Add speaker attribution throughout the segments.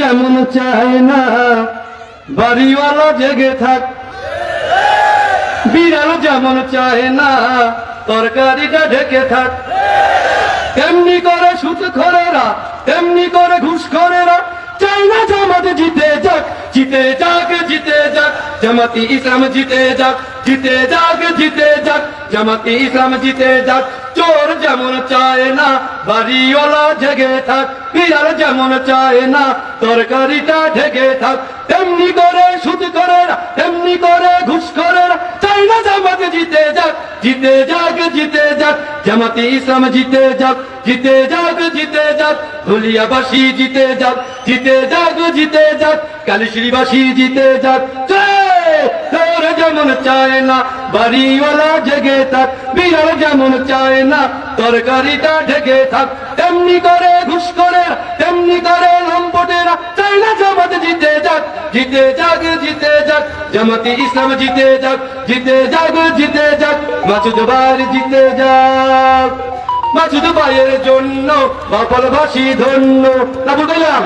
Speaker 1: যেমন চায় না বাড়িওয়ালা জেগে থাক, বিড়াল যেমন চায় না তরকারিটা ঢেকে থাক। তেমনি করে সুদখোরেরা, তেমনি করে ঘুষখোরেরা চায় না জামাত জিতে যাক, জিতে যাক, জিতে যাক, জামাতি ইসলাম জিতে যাক, জিতে যাক, জিতে যাক, জামাতি ইসলাম জিতে যাক। চোর যেমন চায় না বাড়িওয়ালা জেগে থাক, বিড়াল যেমন চায় না তরকারিটা ঢেকে থাক। তেমনি করে সুদখোরেরা, তেমনি করে ঘুষখোরেরা চায় না জামাত জিতে যাক, জিতে যাক, জিতে যাক, জামাতি ইসলাম জিতে যাক, জিতে যাক, জিতে যাক, ধুলিয়াবাসী জিতে যাক, জিতে যাক, জিতে যাক, কালীশ্রীবাসী জিতে যাক। চোর যেমন চায় না বাড়িওয়ালা জেগে থাক, বিড়াল যেমন চায় না তরকারিটা ঢেকে থাক। তেমনি করে ঘুষখোরেরা, তেমনি করে লম্পটেরা চায় না জামাত জিতে যাক, জিতে যাক, জিতে যাক, জামাতি ইসলাম জিতে যাক, জিতে যাক, জিতে যাক, মাসুদ ভাই জিতে যাক। মাসুদ ভাইয়ের জন্য বাপলবাসী ধন্য, না ভুল গেলাম?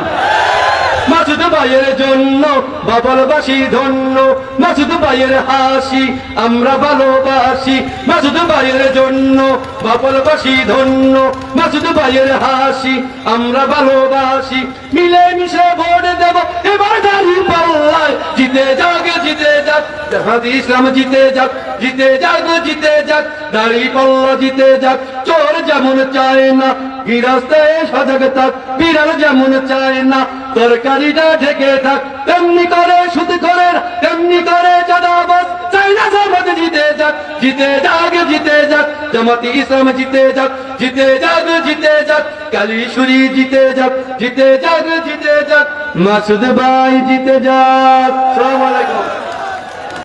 Speaker 1: মাসুদ ভাইয়ের জন্য বাপলবাসী ধন্য, মাসুদ ভাইয়ের হাসি আমরা ভালোবাসি। মাসুদ ভাইয়ের জন্য বাপলবাসী ধন্য, মাসুদ ভাইয়ের হাসি আমরা ভালোবাসি। মিলে মিশে ভোট দেব এবার দাঁড়িপাল্লায়, জিতে যাক, জিতে যাক, জামাতি ইসলাম জিতে যাক, জিতে যাক, জিতে যাক, দাঁড়িপাল্লা জিতে যাক। চোর যেমন চায় না গৃহস্থে সজাগ থাক, বিড়াল যেমন চায় না তরকারিটা ঢেকে থাক। তেমনি করে সুদখোরেরা, তেমনি করে চাঁদাবাজ চায় না জামাত জিতে যাক, জিতে যাক, জিতে যাক, জামাতি ইসলাম জিতে যাক, জিতে যাক, জিতে যাক, কালীশ্বরী জিতে যাক, জিতে যাক, জিতে যাক, মাসুদ ভাই জিতে যাক। আসসালামু আলাইকুম।